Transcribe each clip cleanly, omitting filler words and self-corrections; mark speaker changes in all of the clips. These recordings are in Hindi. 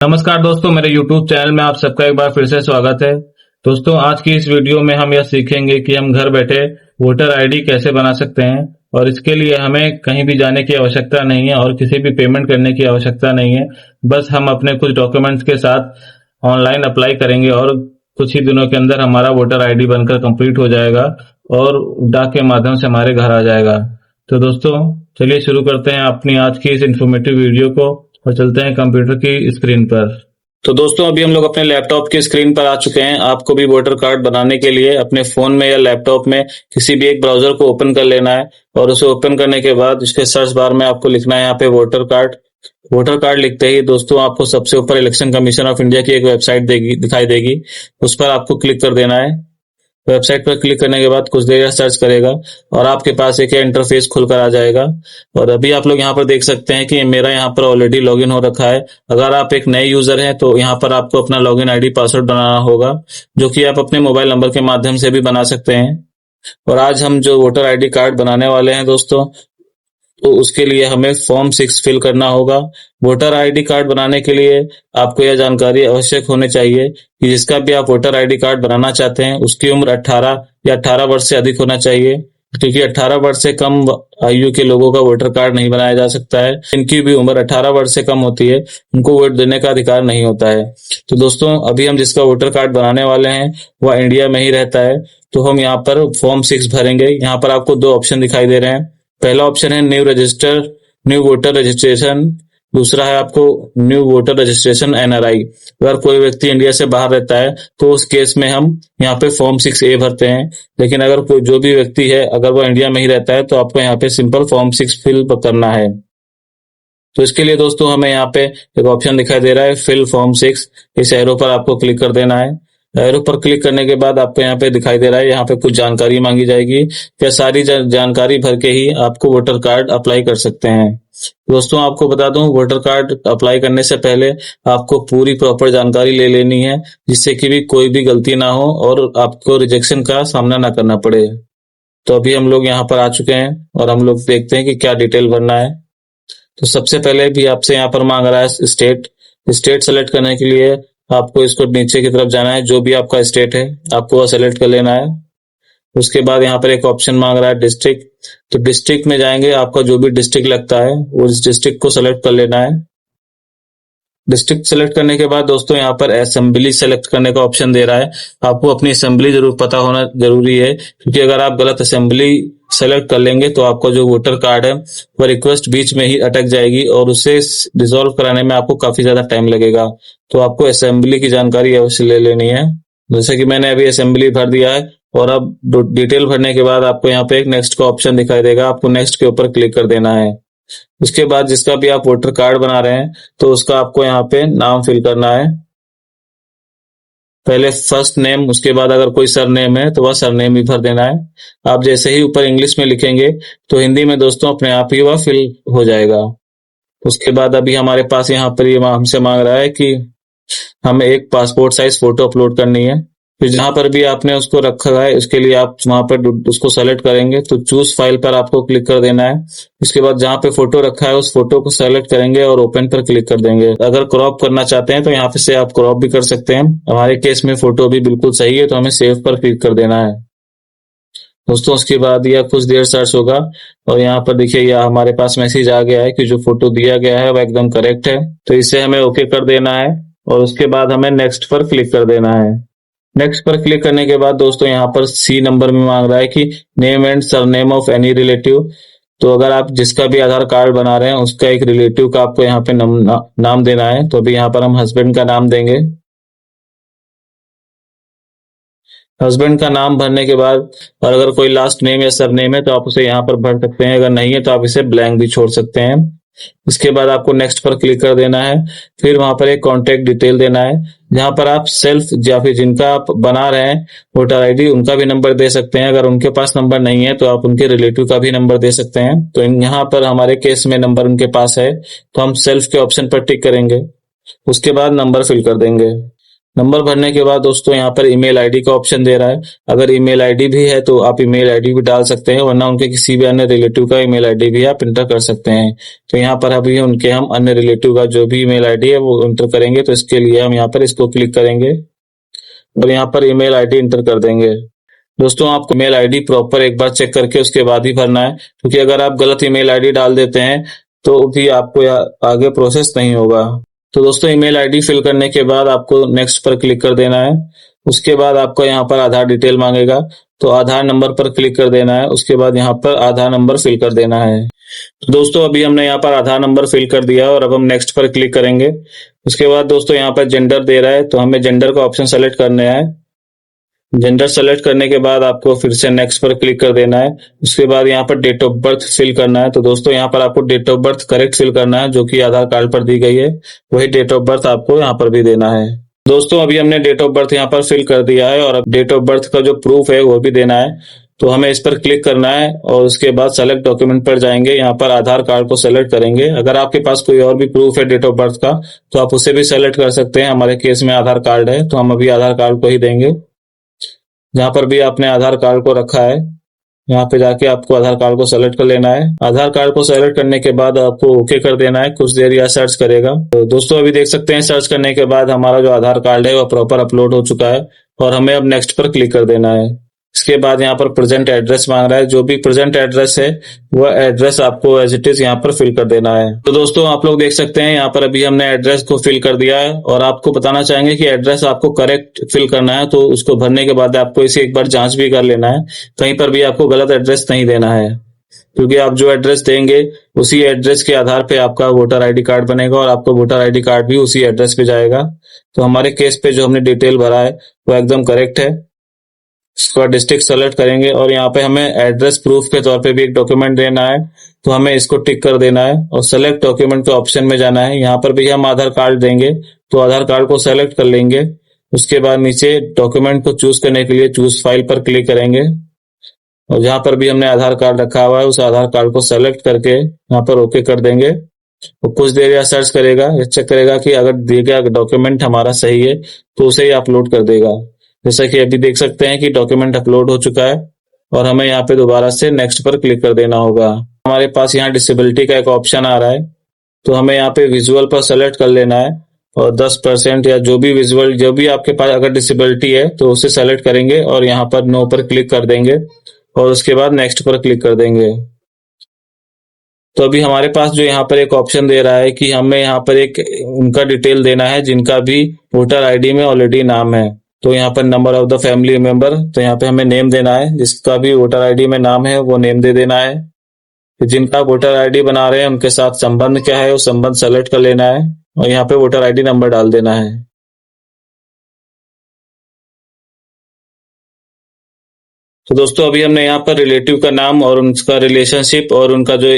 Speaker 1: नमस्कार दोस्तों, मेरे YouTube चैनल में आप सबका एक बार फिर से स्वागत है। दोस्तों, आज की इस वीडियो में हम यह सीखेंगे कि हम घर बैठे वोटर आईडी कैसे बना सकते हैं और इसके लिए हमें कहीं भी जाने की आवश्यकता नहीं है और किसी भी पेमेंट करने की आवश्यकता नहीं है। बस हम अपने कुछ डॉक्यूमेंट्स के साथ ऑनलाइन अप्लाई करेंगे और कुछ ही दिनों के अंदर हमारा वोटर आईडी बनकर कंप्लीट हो जाएगा और डाक के माध्यम से हमारे घर आ जाएगा। तो दोस्तों, चलिए शुरू करते हैं अपनी आज की इस इंफॉर्मेटिव वीडियो को और चलते हैं कंप्यूटर की स्क्रीन पर। तो दोस्तों, अभी हम लोग अपने लैपटॉप की स्क्रीन पर आ चुके हैं। आपको भी वोटर कार्ड बनाने के लिए अपने फोन में या लैपटॉप में किसी भी एक ब्राउजर को ओपन कर लेना है और उसे ओपन करने के बाद उसके सर्च बार में आपको लिखना है यहाँ पे वोटर कार्ड। वोटर कार्ड लिखते ही दोस्तों आपको सबसे ऊपर इलेक्शन कमीशन ऑफ इंडिया की एक वेबसाइट दिखाई देगी। उस पर आपको क्लिक कर देना है। वेबसाइट पर क्लिक करने के बाद कुछ देर सर्च करेगा और आपके पास एक इंटरफेस खुलकर आ जाएगा। और अभी आप लोग यहाँ पर देख सकते हैं कि मेरा यहाँ पर ऑलरेडी लॉगिन हो रखा है। अगर आप एक नए यूजर हैं तो यहाँ पर आपको अपना लॉगिन आईडी पासवर्ड बनाना होगा, जो कि आप अपने मोबाइल नंबर के माध्यम से भी बना सकते हैं। और आज हम जो वोटर आईडी कार्ड बनाने वाले हैं दोस्तों, तो उसके लिए हमें फॉर्म 6 फिल करना होगा। वोटर आईडी कार्ड बनाने के लिए आपको यह जानकारी आवश्यक होनी चाहिए कि जिसका भी आप वोटर आईडी कार्ड बनाना चाहते हैं उसकी उम्र 18 या 18 वर्ष से अधिक होना चाहिए, क्योंकि 18 वर्ष से कम आयु के लोगों का वोटर कार्ड नहीं बनाया जा सकता है। जिनकी भी उम्र 18 वर्ष से कम होती है उनको वोट देने का अधिकार नहीं होता है। तो दोस्तों, अभी हम जिसका वोटर कार्ड बनाने वाले हैं वह इंडिया में ही रहता है, तो हम यहाँ पर फॉर्म 6 भरेंगे। यहाँ पर आपको दो ऑप्शन दिखाई दे रहे हैं। पहला ऑप्शन है न्यू वोटर रजिस्ट्रेशन। दूसरा है आपको न्यू वोटर रजिस्ट्रेशन NRI। अगर कोई व्यक्ति इंडिया से बाहर रहता है तो उस केस में हम यहाँ पे फॉर्म 6A भरते हैं। लेकिन अगर कोई जो भी व्यक्ति है अगर वो इंडिया में ही रहता है तो आपको यहाँ पे सिंपल फॉर्म 6 फिल करना है। तो इसके लिए दोस्तों हमें यहाँ पे एक ऑप्शन दिखाई दे रहा है फिल फॉर्म 6। इस एरो पर आपको क्लिक कर देना है। एरो पर क्लिक करने के बाद आपको यहाँ पे दिखाई दे रहा है, यहाँ पे कुछ जानकारी मांगी जाएगी। यह सारी जानकारी भर के ही आपको वोटर कार्ड अप्लाई कर सकते हैं। दोस्तों, आपको बता दूं, वोटर कार्ड अप्लाई करने से पहले आपको पूरी प्रॉपर जानकारी ले लेनी है, जिससे कि भी कोई भी गलती ना हो और आपको रिजेक्शन का सामना ना करना पड़े। तो अभी हम लोग यहाँ पर आ चुके हैं और हम लोग देखते हैं कि क्या डिटेल भरना है। तो सबसे पहले भी आपसे यहाँ पर मांग रहा है स्टेट सेलेक्ट करने के लिए आपको इसको नीचे की तरफ जाना है। जो भी आपका स्टेट है आपको वह सेलेक्ट कर लेना है। उसके बाद यहाँ पर एक ऑप्शन मांग रहा है डिस्ट्रिक्ट। तो डिस्ट्रिक्ट में जाएंगे, आपका जो भी डिस्ट्रिक्ट लगता है उस डिस्ट्रिक्ट को सेलेक्ट कर लेना है। डिस्ट्रिक्ट सेलेक्ट करने के बाद दोस्तों यहाँ पर असेंबली सेलेक्ट करने का ऑप्शन दे रहा है। आपको अपनी असेंबली जरूर पता होना जरूरी है, क्योंकि अगर आप गलत असेंबली सेलेक्ट कर लेंगे तो आपका जो वोटर कार्ड है वह रिक्वेस्ट बीच में ही अटक जाएगी और उसे रिजॉल्व कराने में आपको काफी ज्यादा टाइम लगेगा। तो आपको असेंबली की जानकारी अवश्य ले लेनी है। जैसे कि मैंने अभी असेंबली भर दिया है और अब डिटेल भरने के बाद आपको यहाँ पे एक नेक्स्ट का ऑप्शन दिखाई देगा। आपको नेक्स्ट के ऊपर क्लिक कर देना है। उसके बाद जिसका भी आप वोटर कार्ड बना रहे हैं तो उसका आपको यहाँ पे नाम फिल करना है। पहले फर्स्ट नेम, उसके बाद अगर कोई सरनेम है तो वह सरनेम भी भर देना है। आप जैसे ही ऊपर इंग्लिश में लिखेंगे तो हिंदी में दोस्तों अपने आप ही वह फिल हो जाएगा। उसके बाद अभी हमारे पास यहाँ पर ये हमसे मांग रहा है कि हमें एक पासपोर्ट साइज फोटो अपलोड करनी है। फिर जहां पर भी आपने उसको रखा है उसके लिए आप वहां पर उसको सेलेक्ट करेंगे तो चूज फाइल पर आपको क्लिक कर देना है। इसके बाद जहां पे फोटो रखा है उस फोटो को सेलेक्ट करेंगे और ओपन पर क्लिक कर देंगे। अगर क्रॉप करना चाहते हैं तो यहाँ पे से आप क्रॉप भी कर सकते हैं। हमारे केस में फोटो भी बिल्कुल सही है तो हमें सेव पर क्लिक कर देना है। दोस्तों, उसके बाद यह कुछ देर सर्च होगा और यहाँ पर देखिए यह हमारे पास मैसेज आ गया है कि जो फोटो दिया गया है वह एकदम करेक्ट है। तो इसे हमें ओके कर देना है और उसके बाद हमें नेक्स्ट पर क्लिक कर देना है। नेक्स्ट पर क्लिक करने के बाद दोस्तों यहाँ पर C नंबर में मांग रहा है कि name and surname of any relative. तो अगर आप जिसका भी आधार कार्ड बना रहे हैं उसका एक रिलेटिव का आपको यहाँ पे नाम देना है। तो अभी यहाँ पर हम हस्बैंड का नाम देंगे। हस्बैंड का नाम भरने के बाद और अगर कोई लास्ट नेम या सरनेम है तो आप उसे यहाँ पर भर सकते हैं, अगर नहीं है तो आप इसे ब्लैंक भी छोड़ सकते हैं। इसके बाद आपको नेक्स्ट पर क्लिक कर देना है। फिर वहां पर एक कॉन्टेक्ट डिटेल देना है, जहां पर आप सेल्फ या फिर जिनका आप बना रहे हैं वोटर आईडी उनका भी नंबर दे सकते हैं। अगर उनके पास नंबर नहीं है तो आप उनके रिलेटिव का भी नंबर दे सकते हैं। तो यहाँ पर हमारे केस में नंबर उनके पास है तो हम सेल्फ के ऑप्शन पर टिक करेंगे। उसके बाद नंबर फिल कर देंगे। नंबर भरने के बाद दोस्तों यहाँ पर ईमेल आईडी का ऑप्शन दे रहा है। अगर ईमेल आईडी भी है तो आप ईमेल आईडी भी डाल सकते हैं, वरना उनके किसी भी अन्य रिलेटिव का ईमेल आईडी भी आप इंटर कर सकते हैं। तो यहाँ पर अभी उनके हम अन्य रिलेटिव का जो भी ईमेल आईडी है वो इंटर करेंगे। तो इसके लिए हम यहाँ पर इसको क्लिक करेंगे और यहाँ पर ईमेल आईडी इंटर कर देंगे। दोस्तों आपको ईमेल आईडी प्रॉपर एक बार चेक करके उसके बाद ही भरना है, क्योंकि अगर आप गलत ईमेल आईडी डाल देते हैं तो भी आपको आगे प्रोसेस नहीं होगा। तो दोस्तों ईमेल आईडी फिल करने के बाद आपको नेक्स्ट पर क्लिक कर देना है। उसके बाद आपको यहाँ पर आधार डिटेल मांगेगा, तो आधार नंबर पर क्लिक कर देना है। उसके बाद यहाँ पर आधार नंबर फिल कर देना है। तो दोस्तों अभी हमने यहाँ पर आधार नंबर फिल कर दिया और अब हम नेक्स्ट पर क्लिक करेंगे। उसके बाद दोस्तों यहाँ पर जेंडर दे रहा है, तो हमें जेंडर का ऑप्शन सेलेक्ट करना है। जेंडर सेलेक्ट करने के बाद आपको फिर से नेक्स्ट पर क्लिक कर देना है। उसके बाद यहाँ पर डेट ऑफ बर्थ फिल करना है। तो दोस्तों यहाँ पर आपको date of birth correct fill करना है, जो कि आधार कार्ड पर दी गई है, वही डेट ऑफ बर्थ आपको यहाँ पर भी देना है। दोस्तों अभी हमने डेट ऑफ बर्थ यहाँ पर फिल कर दिया है और अब डेट ऑफ बर्थ का जो प्रूफ है वो भी देना है। तो हमें इस पर क्लिक करना है और उसके बाद सेलेक्ट डॉक्यूमेंट पर जाएंगे। यहाँ पर आधार कार्ड को सेलेक्ट करेंगे। अगर आपके पास कोई और भी प्रूफ है डेट ऑफ बर्थ का तो आप उसे भी सेलेक्ट कर सकते हैं। हमारे केस में आधार कार्ड है, तो हम अभी आधार कार्ड को ही देंगे। जहाँ पर भी आपने आधार कार्ड को रखा है, यहाँ पे जाके आपको आधार कार्ड को सेलेक्ट कर लेना है। आधार कार्ड को सेलेक्ट करने के बाद आपको ओके कर देना है। कुछ देर यह सर्च करेगा। तो दोस्तों अभी देख सकते हैं सर्च करने के बाद हमारा जो आधार कार्ड है वो प्रॉपर अपलोड हो चुका है और हमें अब नेक्स्ट पर क्लिक कर देना है। इसके बाद यहाँ पर प्रेजेंट एड्रेस मांग रहा है। जो भी प्रेजेंट एड्रेस है वह एड्रेस आपको एज इट इज यहाँ पर फिल कर देना है। तो दोस्तों आप लोग देख सकते हैं यहाँ पर अभी हमने एड्रेस को फिल कर दिया है और आपको बताना चाहेंगे कि एड्रेस आपको करेक्ट फिल करना है, तो उसको भरने के बाद आपको इसे एक बार जांच भी कर लेना है। कहीं पर भी आपको गलत एड्रेस नहीं देना है, क्योंकि आप जो एड्रेस देंगे उसी एड्रेस के आधार पे आपका वोटर आईडी कार्ड बनेगा और आपका वोटर आईडी कार्ड भी उसी एड्रेस पे जाएगा। तो हमारे केस पे जो हमने डिटेल भरा है वो एकदम करेक्ट है। इसके बाद डिस्ट्रिक्ट सेलेक्ट करेंगे और यहाँ पे हमें एड्रेस प्रूफ के तौर पे भी एक डॉक्यूमेंट देना है, तो हमें इसको टिक कर देना है और सेलेक्ट डॉक्यूमेंट के ऑप्शन में जाना है। यहाँ पर भी हम आधार कार्ड देंगे, तो आधार कार्ड को सेलेक्ट कर लेंगे। उसके बाद नीचे डॉक्यूमेंट को चूज करने के लिए चूज फाइल पर क्लिक करेंगे और जहाँ पर भी हमने आधार कार्ड रखा हुआ है उस आधार कार्ड को सेलेक्ट करके यहाँ पर ओके कर देंगे। तो कुछ देर या सर्च करेगा, चेक करेगा कि अगर दिया गया डॉक्यूमेंट हमारा सही है तो उसे ही अपलोड कर देगा। जैसा कि अभी देख सकते हैं कि डॉक्यूमेंट अपलोड हो चुका है और हमें यहाँ पे दोबारा से नेक्स्ट पर क्लिक कर देना होगा। हमारे पास यहाँ डिसेबिलिटी का एक ऑप्शन आ रहा है, तो हमें यहाँ पे विजुअल पर सेलेक्ट कर लेना है और 10% या जो भी विजुअल जो भी आपके पास अगर डिसेबिलिटी है तो उसे सेलेक्ट करेंगे और यहाँ पर नो पर क्लिक कर देंगे और उसके बाद नेक्स्ट पर क्लिक कर देंगे। तो अभी हमारे पास जो यहाँ पर एक ऑप्शन दे रहा है कि हमें यहाँ पर एक उनका डिटेल देना है जिनका भी वोटर आईडी में ऑलरेडी नाम है। तो यहाँ पर number of the family member, तो यहाँ पे हमें नेम देना है। जिसका भी वोटर आईडी में नाम है वो नेम दे देना है। जिनका वोटर आईडी बना रहे हैं उनके साथ संबंध क्या है वो संबंध सेलेक्ट कर लेना है और यहाँ पे वोटर आईडी नंबर डाल देना है। तो दोस्तों अभी हमने यहाँ पर रिलेटिव का नाम और उनका रिलेशनशिप और उनका जो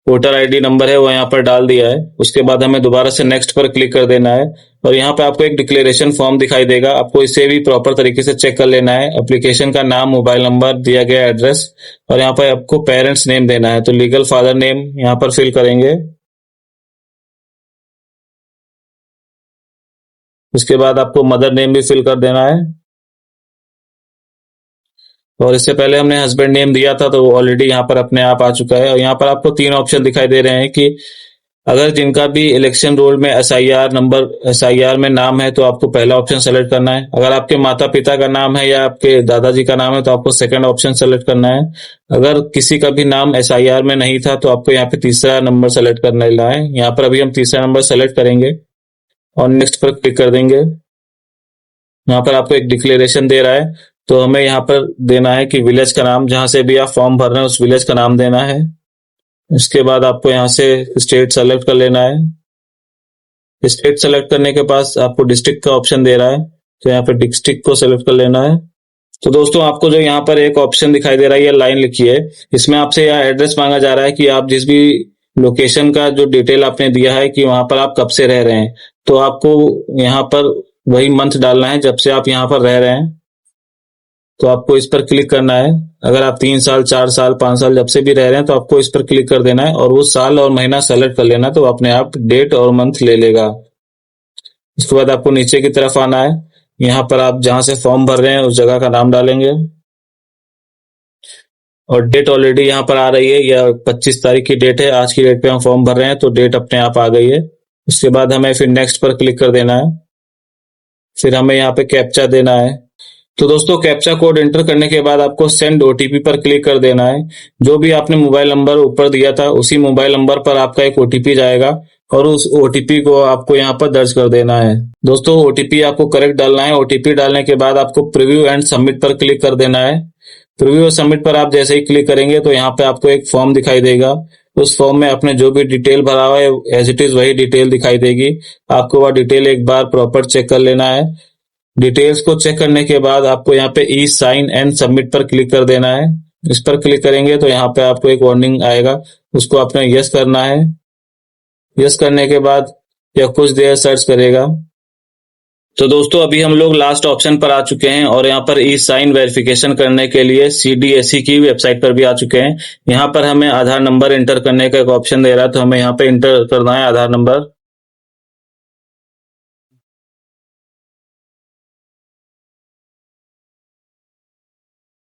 Speaker 1: वोटर आईडी नंबर है वो यहाँ पर डाल दिया है। उसके बाद हमें दोबारा से नेक्स्ट पर क्लिक कर देना है और यहाँ पे आपको एक डिक्लेरेशन फॉर्म दिखाई देगा। आपको इसे भी प्रॉपर तरीके से चेक कर लेना है। एप्लीकेशन का नाम, मोबाइल नंबर, दिया गया एड्रेस और यहाँ पर आपको पेरेंट्स नेम देना है। तो लीगल फादर नेम यहाँ पर फिल करेंगे। उसके बाद आपको मदर नेम भी फिल कर देना है और इससे पहले हमने हस्बैंड नेम दिया था तो ऑलरेडी यहाँ पर अपने आप आ चुका है। और यहाँ पर आपको 3 ऑप्शन दिखाई दे रहे हैं कि अगर जिनका भी इलेक्शन रोल में एसआईआर में नाम है तो आपको पहला ऑप्शन सेलेक्ट करना है। अगर आपके माता पिता का नाम है या आपके दादाजी का नाम है तो आपको सेकंड ऑप्शन सेलेक्ट करना है। अगर किसी का भी नाम एसआईआर में नहीं था तो आपको यहाँ पे तीसरा नंबर सेलेक्ट करना है। यहाँ पर अभी हम तीसरा नंबर सेलेक्ट करेंगे और नेक्स्ट पर क्लिक कर देंगे। यहाँ पर आपको एक डिक्लेरेशन दे रहा है, तो हमें यहाँ पर देना है कि विलेज का नाम, जहां से भी आप फॉर्म भर रहे हैं उस विलेज का नाम देना है। इसके बाद आपको यहाँ से स्टेट सेलेक्ट कर लेना है। स्टेट सेलेक्ट करने के बाद आपको डिस्ट्रिक्ट का ऑप्शन दे रहा है, तो यहाँ पर डिस्ट्रिक्ट को सेलेक्ट कर लेना है। तो दोस्तों आपको जो यहाँ पर एक ऑप्शन दिखाई दे रहा है, ये लाइन लिखी है, इसमें आपसे यह एड्रेस मांगा जा रहा है कि आप जिस भी लोकेशन का जो डिटेल आपने दिया है कि वहां पर आप कब से रह रहे हैं, तो आपको यहाँ पर वही मंथ डालना है जब से आप यहाँ पर रह रहे हैं। तो आपको इस पर क्लिक करना है। अगर आप 3 साल, 4 साल, 5 साल जब से भी रह रहे हैं तो आपको इस पर क्लिक कर देना है और वो साल और महीना सेलेक्ट कर लेना, तो अपने आप डेट और मंथ ले लेगा। इसके बाद आपको नीचे की तरफ आना है। यहाँ पर आप जहां से फॉर्म भर रहे हैं उस जगह का नाम डालेंगे और डेट ऑलरेडी यहाँ पर आ रही है, यह 25 तारीख की डेट है। आज की डेट पे हम फॉर्म भर रहे हैं तो डेट अपने आप आ गई है। उसके बाद हमें फिर नेक्स्ट पर क्लिक कर देना है। फिर हमें यहाँ पे कैप्चा देना है। तो दोस्तों कैप्चा कोड एंटर करने के बाद आपको सेंड ओटीपी पर क्लिक कर देना है। जो भी आपने मोबाइल नंबर ऊपर दिया था उसी मोबाइल नंबर पर आपका एक ओटीपी जाएगा और उस ओटीपी को आपको यहाँ पर दर्ज कर देना है। दोस्तों ओटीपी आपको करेक्ट डालना है। ओटीपी डालने के बाद आपको प्रीव्यू एंड सबमिट पर क्लिक कर देना है। प्रीव्यू और सबमिट पर आप जैसे ही क्लिक करेंगे तो यहाँ पे आपको एक फॉर्म दिखाई देगा। उस फॉर्म में आपने जो भी डिटेल भरा हुआ है एज इट इज वही डिटेल दिखाई देगी। आपको वह डिटेल एक बार प्रॉपर चेक कर लेना है। डिटेल्स को चेक करने के बाद आपको यहाँ पे ई साइन एंड सबमिट पर क्लिक कर देना है। इस पर क्लिक करेंगे तो यहाँ पे आपको एक वार्निंग आएगा, उसको आपने यस करना है। यस करने के बाद यह कुछ देर सर्च करेगा। तो दोस्तों अभी हम लोग लास्ट ऑप्शन पर आ चुके हैं और यहाँ पर ई साइन वेरिफिकेशन करने के लिए सीडीएसई की वेबसाइट पर भी आ चुके हैं। यहाँ पर हमें आधार नंबर एंटर करने का एक ऑप्शन दे रहा है, तो हमें यहाँ पे एंटर करना है आधार नंबर।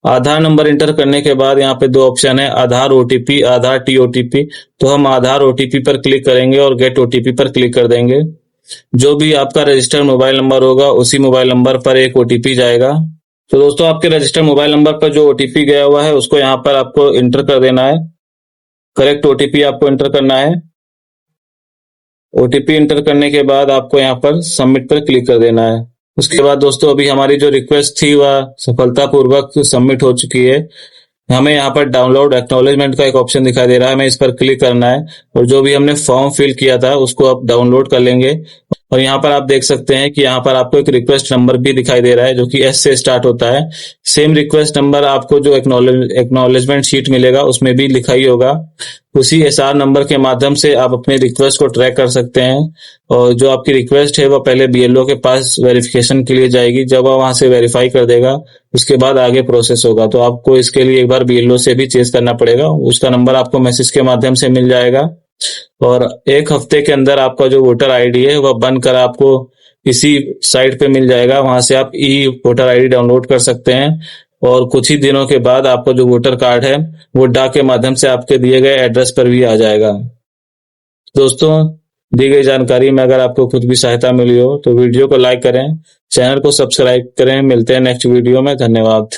Speaker 1: आधार नंबर एंटर करने के बाद यहाँ पे दो ऑप्शन है, आधार ओटीपी, आधार टी ओटीपी। तो हम आधार ओटीपी पर क्लिक करेंगे और गेट ओटीपी पर क्लिक कर देंगे। जो भी आपका रजिस्टर्ड मोबाइल नंबर होगा उसी मोबाइल नंबर पर एक ओटीपी जाएगा। तो दोस्तों आपके रजिस्टर्ड मोबाइल नंबर पर जो ओटीपी गया हुआ है उसको यहाँ पर आपको एंटर कर देना है। करेक्ट ओटीपी आपको एंटर करना है। ओटीपी एंटर करने के बाद आपको यहाँ पर सबमिट पर क्लिक कर देना है। उसके बाद दोस्तों अभी हमारी जो रिक्वेस्ट थी वह सफलतापूर्वक सबमिट हो चुकी है। हमें यहाँ पर डाउनलोड एक्नॉलेजमेंट का एक ऑप्शन दिखाई दे रहा है, हमें इस पर क्लिक करना है और जो भी हमने फॉर्म फिल किया था उसको आप डाउनलोड कर लेंगे। और यहाँ पर आप देख सकते हैं कि यहाँ पर आपको एक रिक्वेस्ट नंबर भी दिखाई दे रहा है जो कि एस से स्टार्ट होता है। सेम रिक्वेस्ट नंबर आपको जो एक्नॉलेजमेंट शीट मिलेगा उसमें भी लिखा ही होगा। उसी एसआर नंबर के माध्यम से आप अपने रिक्वेस्ट को ट्रैक कर सकते हैं और जो आपकी रिक्वेस्ट है वह पहले बीएलओ के पास वेरिफिकेशन के लिए जाएगी। जब वह वहां से वेरीफाई कर देगा उसके बाद आगे प्रोसेस होगा। तो आपको इसके लिए एक बार बीएलओ से भी चेस करना पड़ेगा, उसका नंबर आपको मैसेज के माध्यम से मिल जाएगा। और एक हफ्ते के अंदर आपका जो वोटर आईडी है वह बनकर आपको इसी साइट पे मिल जाएगा। वहां से आप ई वोटर आईडी डाउनलोड कर सकते हैं और कुछ ही दिनों के बाद आपका जो वोटर कार्ड है वो डाक के माध्यम से आपके दिए गए एड्रेस पर भी आ जाएगा। दोस्तों दी गई जानकारी में अगर आपको कुछ भी सहायता मिली हो तो वीडियो को लाइक करें, चैनल को सब्सक्राइब करें। मिलते हैं नेक्स्ट वीडियो में। धन्यवाद।